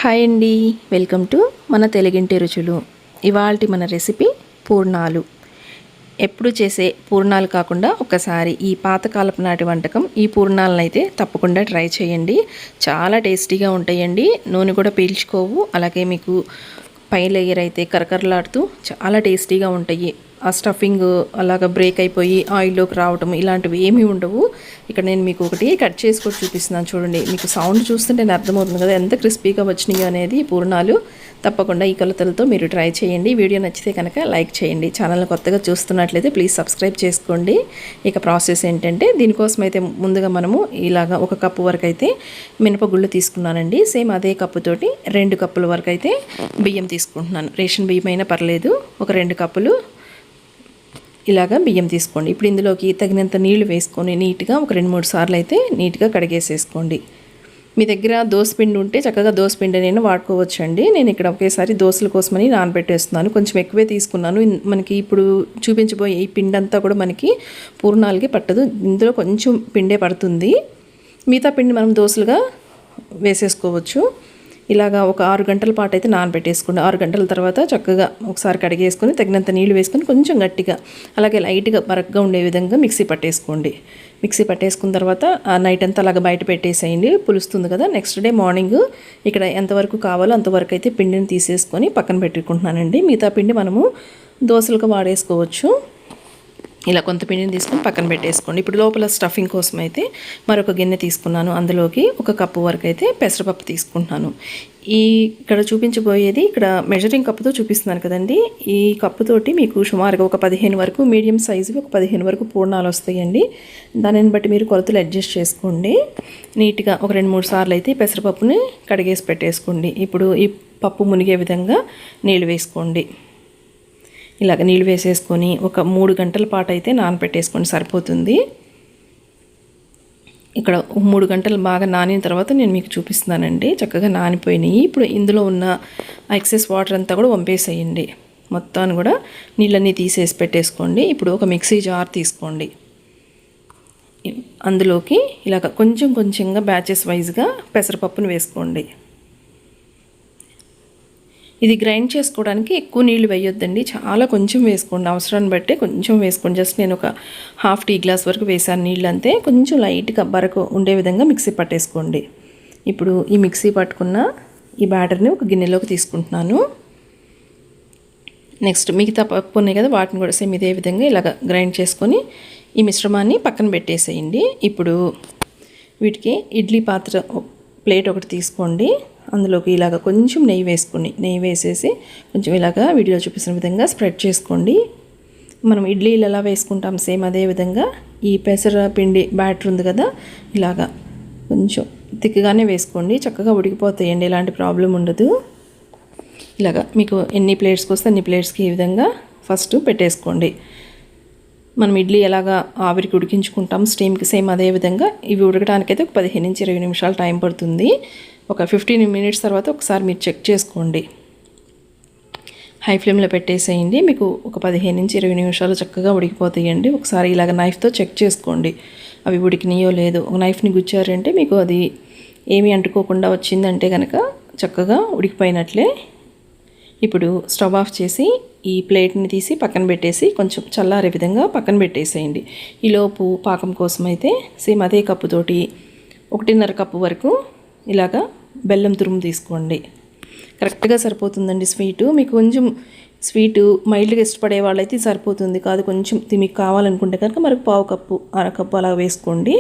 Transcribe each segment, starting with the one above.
Hi అండి, welcome to మన తెలుగింటి రుచులు. ఇవాల్టి మన రెసిపీ పూర్ణాలు. ఎప్పుడు చేసే పూర్ణాలు కాకుండా ఒకసారి ఈ పాతకాలపు నాటి వంటకం ఈ పూర్ణాలను అయితే తప్పకుండా ట్రై చేయండి. చాలా టేస్టీగా ఉంటాయండి. నూనె కూడా పీల్చుకోవు. అలాగే మీకు పై లేయర్ అయితే కరకరలాడుతూ చాలా టేస్టీగా ఉంటాయి. ఆ స్టఫింగ్ అలాగా బ్రేక్ అయిపోయి ఆయిల్లోకి రావటం ఇలాంటివి ఏమీ ఉండవు. ఇక్కడ నేను మీకు ఒకటి కట్ చేసి కూడా చూపిస్తున్నాను చూడండి. మీకు సౌండ్ చూస్తుంటే నేను అర్థమవుతుంది కదా ఎంత క్రిస్పీగా వచ్చినాయో అనేది. పూర్ణాలు తప్పకుండా ఈ కొలతలతో మీరు ట్రై చేయండి. వీడియో నచ్చితే కనుక లైక్ చేయండి. ఛానల్ కొత్తగా చూస్తున్నట్లయితే ప్లీజ్ సబ్స్క్రైబ్ చేసుకోండి. ఇక ప్రాసెస్ ఏంటంటే దీనికోసం అయితే ముందుగా మనము ఇలాగా 1 కప్పు వరకు అయితే మినపగుళ్ళు తీసుకున్నానండి. సేమ్ అదే కప్పుతోటి 2 కప్పుల వరకు అయితే బియ్యం తీసుకుంటున్నాను. రేషన్ బియ్యం అయినా పర్లేదు. ఒక 2 కప్పులు ఇలాగా బియ్యం తీసుకోండి. ఇప్పుడు ఇందులోకి తగినంత నీళ్లు వేసుకొని నీట్గా ఒక 2-3 సార్లు అయితే నీట్గా కడిగేసేసుకోండి. మీ దగ్గర దోసపిండి ఉంటే చక్కగా దోసపిండి నేను వాడుకోవచ్చు అండి. నేను ఇక్కడ ఒకేసారి దోశల కోసమని నానబెట్టేస్తున్నాను. కొంచెం ఎక్కువే తీసుకున్నాను. మనకి ఇప్పుడు చూపించబోయే ఈ పిండి అంతా కూడా మనకి పూర్ణాలకి పట్టదు. ఇందులో కొంచెం పిండే పడుతుంది. మిగతా పిండి మనం దోశలుగా వేసేసుకోవచ్చు. ఇలాగా ఒక 6 గంటల పాటు అయితే నానబెట్టేసుకోండి. 6 గంటల తర్వాత చక్కగా ఒకసారి కడిగేసుకొని తగినంత నీళ్ళు వేసుకొని కొంచెం గట్టిగా అలాగే లైట్గా బరగ్గా ఉండే విధంగా మిక్సీ పట్టేసుకోండి. మిక్సీ పట్టేసుకున్న తర్వాత నైట్ అంతా అలాగ బయట పెట్టేసేయండి. పులుస్తుంది కదా. నెక్స్ట్ డే మార్నింగ్ ఇక్కడ ఎంతవరకు కావాలో అంతవరకు అయితే పిండిని తీసేసుకొని పక్కన పెట్టుకుంటున్నానండి. మిగతా పిండి మనము దోశలకు వాడేసుకోవచ్చు. ఇలా కొంత పిండిని తీసుకొని పక్కన పెట్టేసుకోండి. ఇప్పుడు లోపల స్టఫింగ్ కోసం అయితే మరొక గిన్నె తీసుకున్నాను. అందులోకి 1 కప్పు వరకు అయితే పెసరపప్పు తీసుకుంటున్నాను. ఇక్కడ చూపించబోయేది ఇక్కడ మెజరింగ్ కప్పుతో చూపిస్తున్నాను కదండి. ఈ కప్పుతోటి మీకు సుమారుగా ఒక 15 వరకు మీడియం సైజువి ఒక 15 వరకు పూర్ణాలు వస్తాయండి. దానిని బట్టి మీరు కొలతలు అడ్జస్ట్ చేసుకోండి. నీట్గా ఒక 2-3 సార్లు అయితే పెసరపప్పుని కడిగేసి పెట్టేసుకోండి. ఇప్పుడు ఈ పప్పు మునిగే విధంగా నీళ్ళు వేసుకోండి. ఇలాగ నీళ్ళు వేసేసుకొని ఒక 3 గంటల పాటు అయితే నానబెట్టేసుకొని సరిపోతుంది. ఇక్కడ 3 గంటలు బాగా నానిన తర్వాత నేను మీకు చూపిస్తున్నానండి. చక్కగా నానిపోయినాయి. ఇప్పుడు ఇందులో ఉన్న ఎక్సెస్ వాటర్ అంతా కూడా వంపేసేయండి. మొత్తాన్ని కూడా నీళ్ళన్నీ తీసేసి పెట్టేసుకోండి. ఇప్పుడు ఒక మిక్సీ జార్ తీసుకోండి. అందులోకి ఇలాగ కొంచెం కొంచెంగా బ్యాచెస్ వైజ్గా పెసరపప్పును వేసుకోండి. ఇది గ్రైండ్ చేసుకోవడానికి ఎక్కువ నీళ్ళు వేయొద్దండి. చాలా కొంచెం వేసుకోండి. అవసరాన్ని బట్టే కొంచెం వేసుకోండి. జస్ట్ నేను ఒక ½ టీ గ్లాస్ వరకు వేసాను నీళ్ళు అంతే. కొంచెం లైట్గా బరకు ఉండే విధంగా మిక్సీ పట్టేసుకోండి. ఇప్పుడు ఈ మిక్సీ పట్టుకున్న ఈ బ్యాటర్ని ఒక గిన్నెలోకి తీసుకుంటున్నాను. నెక్స్ట్ మిగతా పప్పు ఉన్నాయి కదా, వాటిని కూడా సేమ్ ఇదే విధంగా ఇలాగ గ్రైండ్ చేసుకొని ఈ మిశ్రమాన్ని పక్కన పెట్టేసేయండి. ఇప్పుడు వీటికి ఇడ్లీ పాత్ర ప్లేట్ ఒకటి తీసుకోండి. అందులోకి ఇలాగ కొంచెం నెయ్యి వేసుకోండి. నెయ్యి వేసేసి కొంచెం ఇలాగా వీడియోలో చూపిస్తున్న విధంగా స్ప్రెడ్ చేసుకోండి. మనం ఇడ్లీలు ఎలా వేసుకుంటాం సేమ్ అదే విధంగా ఈ పెసర పిండి బ్యాటర్ ఉంది కదా, ఇలాగా కొంచెం థిక్గానే వేసుకోండి. చక్కగా ఉడికిపోతాయండి. ఎలాంటి ప్రాబ్లం ఉండదు. ఇలాగా మీకు ఎన్ని ప్లేట్స్కి వస్తే అన్ని ప్లేట్స్కి ఈ విధంగా ఫస్ట్ పెట్టేసుకోండి. మనం ఇడ్లీ ఎలాగా ఆవిరికి ఉడికించుకుంటాం స్టీమ్కి సేమ్ అదే విధంగా ఇవి ఉడకడానికైతే ఒక 15-20 నిమిషాలు టైం పడుతుంది. ఒక 15 మినిట్స్ తర్వాత ఒకసారి మీరు చెక్ చేసుకోండి. హై ఫ్లేమ్లో పెట్టేసేయండి. మీకు ఒక 15-20 నిమిషాలు చక్కగా ఉడికిపోతాయండి. ఒకసారి ఇలాగ నైఫ్తో చెక్ చేసుకోండి అవి ఉడికినాయో లేదో. ఒక నైఫ్ని గుచ్చారంటే మీకు అది ఏమీ అంటుకోకుండా వచ్చిందంటే కనుక చక్కగా ఉడికిపోయినట్లే. ఇప్పుడు స్టవ్ ఆఫ్ చేసి ఈ ప్లేట్ని తీసి పక్కన పెట్టేసి కొంచెం చల్లారే విధంగా పక్కన పెట్టేసేయండి. ఈలోపు పాకం కోసం అయితే సేమ్ అదే కప్పుతోటి 1.5 కప్పు వరకు ఇలాగా బెల్లం తురుము తీసుకోండి. కరెక్ట్గా సరిపోతుందండి స్వీటు. మీకు కొంచెం స్వీటు మైల్డ్గా ఇష్టపడే వాళ్ళైతే సరిపోతుంది. కాదు కొంచెం మీకు కావాలనుకుంటే కనుక మరి 1/2 కప్పు 1/2 కప్పు అలా వేసుకోండి.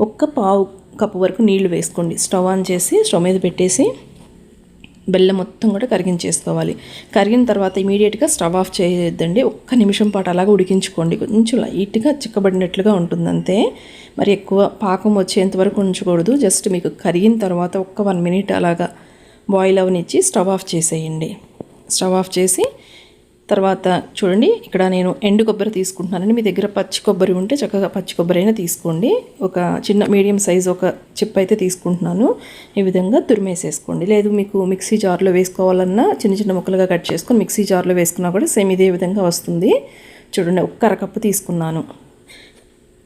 1/2 కప్పు వరకు నీళ్లు వేసుకోండి. స్టవ్ ఆన్ చేసి స్టవ్ మీద పెట్టేసి బెల్లం మొత్తం కూడా కరిగించేసుకోవాలి. కరిగిన తర్వాత ఇమీడియట్గా స్టవ్ ఆఫ్ చేయొద్దండి. 1 నిమిషం పాటు అలాగా ఉడికించుకోండి. కొంచెం లైట్గా చిక్కబడినట్లుగా ఉంటుంది అంతే. మరి ఎక్కువ పాకం వచ్చేంత వరకు ఉంచకూడదు. జస్ట్ మీకు కరిగిన తర్వాత 1 మినిట్ అలాగా బాయిల్ అవనిచ్చి స్టవ్ ఆఫ్ చేసేయండి. స్టవ్ ఆఫ్ చేసి తర్వాత చూడండి ఇక్కడ నేను ఎండు కొబ్బరి తీసుకుంటున్నానండి. మీ దగ్గర పచ్చి కొబ్బరి ఉంటే చక్కగా పచ్చి కొబ్బరి అయినా తీసుకోండి. ఒక చిన్న మీడియం సైజు ఒక చిప్ అయితే తీసుకుంటున్నాను. ఈ విధంగా తురిమేసేసుకోండి. లేదు మీకు మిక్సీ జార్లో వేసుకోవాలన్నా చిన్న చిన్న ముక్కలుగా కట్ చేసుకొని మిక్సీ జార్లో వేసుకున్నా కూడా సేమ్ ఇదే విధంగా వస్తుంది. చూడండి 1/2 కప్పు తీసుకున్నాను.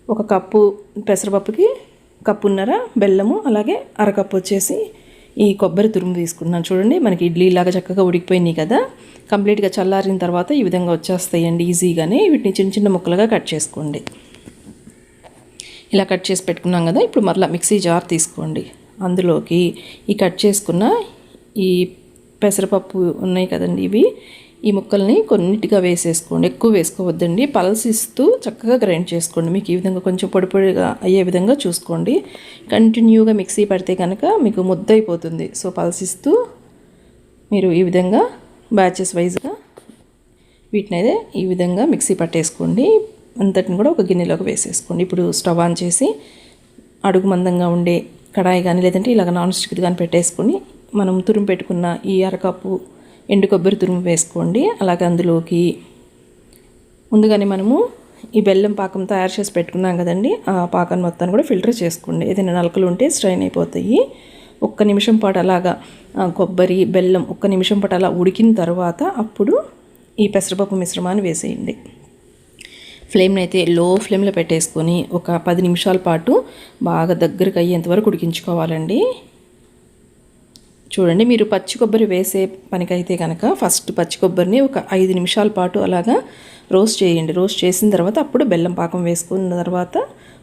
1 కప్పు పెసరపప్పుకి 1.5 కప్పు బెల్లము, అలాగే 1/2 కప్పు వచ్చేసి ఈ కొబ్బరి తురుము తీసుకున్నాను చూడండి. మనకి ఇడ్లీ లాగా చక్కగా ఉడికిపోయినాయి కదా. కంప్లీట్గా చల్లారిన తర్వాత ఈ విధంగా వచ్చేస్తాయండి ఈజీగానే. వీటిని చిన్న చిన్న ముక్కలుగా కట్ చేసుకోండి. ఇలా కట్ చేసి పెట్టుకున్నాం కదా. ఇప్పుడు మరలా మిక్సీ జార్ తీసుకోండి. అందులోకి ఈ కట్ చేసుకున్న ఈ పెసరపప్పు ఉన్నాయి కదండి, ఈ ముక్కల్ని కొన్నిటిగా వేసేసుకోండి. ఎక్కువ వేసుకోవద్దండి. పల్స్ ఇస్తూ చక్కగా గ్రైండ్ చేసుకోండి. మీకు ఈ విధంగా కొంచెం పొడి పొడిగా అయ్యే విధంగా చూసుకోండి. కంటిన్యూగా మిక్సీ పడితే కనుక మీకు ముద్ద అయిపోతుంది. సో పల్స్ ఇస్తూ మీరు ఈ విధంగా బ్యాచెస్ వైజ్గా వీటిని అయితే ఈ విధంగా మిక్సీ పట్టేసుకోండి. అంతటిని కూడా ఒక గిన్నెలోకి వేసేసుకోండి. ఇప్పుడు స్టవ్ ఆన్ చేసి అడుగు మందంగా ఉండే కడాయి కానీ లేదంటే ఇలాగ నాన్ స్టిక్ కానీ పెట్టేసుకొని మనం తురుము పెట్టుకున్న ఈ అరకప్పు ఎండు కొబ్బరి తురుము వేసుకోండి. అలాగే అందులోకి ముందుగానే మనము ఈ బెల్లం పాకం తయారు చేసి పెట్టుకున్నాం కదండి, ఆ పాకాన్ని మొత్తాన్ని కూడా ఫిల్టర్ చేసుకోండి. ఏదైనా నలకలు ఉంటే స్ట్రైన్ అయిపోతాయి. ఒక్క నిమిషం పాటు అలాగా కొబ్బరి బెల్లం ఒక్క నిమిషం పాటు అలా ఉడికిన తర్వాత అప్పుడు ఈ పెసరపప్పు మిశ్రమాన్ని వేసేయండి. ఫ్లేమ్ని అయితే లో ఫ్లేమ్లో పెట్టేసుకొని ఒక 10 నిమిషాల పాటు బాగా దగ్గరికి అయ్యేంత వరకు ఉడికించుకోవాలండి. చూడండి, మీరు పచ్చి కొబ్బరి వేసే పనికైతే కనుక ఫస్ట్ పచ్చి కొబ్బరిని ఒక 5 నిమిషాల పాటు అలాగా రోస్ట్ చేయండి. రోస్ట్ చేసిన తర్వాత అప్పుడు బెల్లం పాకం వేసుకున్న తర్వాత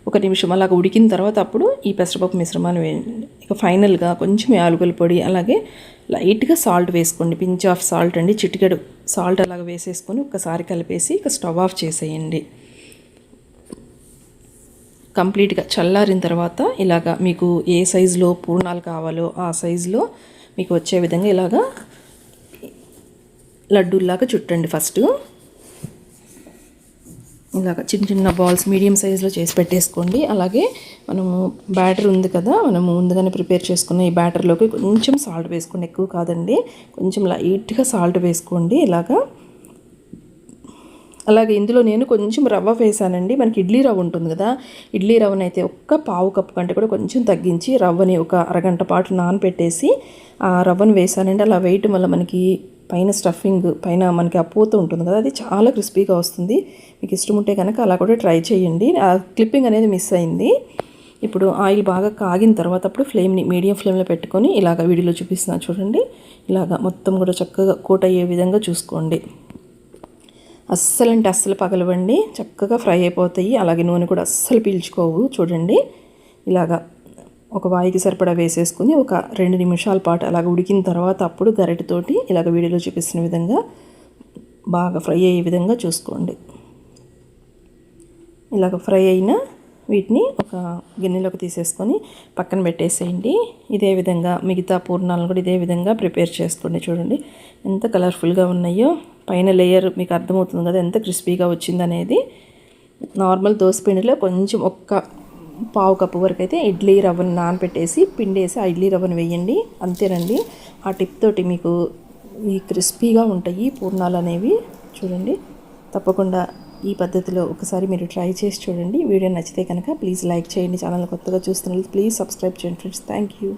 1 నిమిషం అలాగ ఉడికిన తర్వాత అప్పుడు ఈ పెసరపప్పు మిశ్రమాన్ని వేయండి. ఇక ఫైనల్గా కొంచెం యాలకుల పొడి అలాగే లైట్గా సాల్ట్ వేసుకోండి. పించ్ ఆఫ్ సాల్ట్ అండి, చిటికెడు సాల్ట్ అలాగ వేసేసుకొని ఒకసారి కలిపేసి ఇక స్టవ్ ఆఫ్ చేసేయండి. కంప్లీట్గా చల్లారిన తర్వాత ఇలాగా మీకు ఏ సైజులో పూర్ణాలు కావాలో ఆ సైజులో మీకు వచ్చే విధంగా ఇలాగా లడ్డూలాగా చుట్టండి. ఫస్ట్ ఇలాగ చిన్న చిన్న బాల్స్ మీడియం సైజులో చేసి పెట్టేసుకోండి. అలాగే మనము బ్యాటర్ ఉంది కదా, మనము ముందుగానే ప్రిపేర్ చేసుకున్న ఈ బ్యాటర్లోకి కొంచెం సాల్ట్ వేసుకోండి. ఎక్కువ కాదండి, కొంచెం లైట్గా సాల్ట్ వేసుకోండి ఇలాగా. అలాగే ఇందులో నేను కొంచెం రవ్వ వేసానండి. మనకి ఇడ్లీ రవ్వ ఉంటుంది కదా, ఇడ్లీ రవ్వనైతే ఒక్క పావు కప్పు కంటే కూడా కొంచెం తగ్గించి రవ్వని ఒక అరగంట పాటు నానబెట్టేసి ఆ రవ్వను వేసానండి. అలా వేయటం వల్ల మనకి పైన స్టఫింగ్ పైన మనకి ఆ పూత ఉంటుంది కదా, అది చాలా క్రిస్పీగా వస్తుంది. మీకు ఇష్టం ఉంటే కనుక అలా కూడా ట్రై చేయండి. ఆ క్లిప్పింగ్ అనేది మిస్ అయింది. ఇప్పుడు ఆయిల్ బాగా కాగిన తర్వాత అప్పుడు ఫ్లేమ్ని మీడియం ఫ్లేమ్లో పెట్టుకొని ఇలాగ వీడియోలో చూపిస్తున్నా చూడండి, ఇలాగ మొత్తం కూడా చక్కగా కోట్ అయ్యే విధంగా చూసుకోండి. అస్సలు అంటే అస్సలు పగలవండి, చక్కగా ఫ్రై అయిపోతాయి. అలాగే నూనె కూడా అస్సలు పీల్చుకోవు. చూడండి, ఇలాగా ఒక వాయికి సరిపడా వేసేసుకుని ఒక 2 నిమిషాల పాటు అలాగ ఉడికిన తర్వాత అప్పుడు గరిటెతోటి ఇలాగ వీడియోలో చూపిస్తున్న విధంగా బాగా ఫ్రై అయ్యే విధంగా చూసుకోండి. ఇలాగ ఫ్రై అయిన వీటిని ఒక గిన్నెలోకి తీసేసుకొని పక్కన పెట్టేసేయండి. ఇదే విధంగా మిగతా పూర్ణాలను కూడా ఇదే విధంగా ప్రిపేర్ చేసుకోండి. చూడండి ఎంత కలర్ఫుల్గా ఉన్నాయో. పైన లేయర్ మీకు అర్థమవుతుంది కదా ఎంత క్రిస్పీగా వచ్చిందనేది. నార్మల్ దోసపిండిలో కొంచెం ఒక్క పావు కప్పు వరకు అయితే ఇడ్లీ రవ్వను నానబెట్టేసి పిండేసి ఆ ఇడ్లీ రవ్వను వేయండి. అంతేనండి. ఆ టిప్ తోటి మీకు ఈ క్రిస్పీగా ఉంటాయి పూర్ణాలు అనేవి. చూడండి, తప్పకుండా ఈ పద్ధతిలో ఒకసారి మీరు ట్రై చేసి చూడండి. వీడియో నచ్చితే కనుక ప్లీజ్ లైక్ చేయండి. ఛానల్ కొత్తగా చూస్తున్నట్లయితే ప్లీజ్ సబ్స్క్రైబ్ చేయండి ఫ్రెండ్స్. Thank you.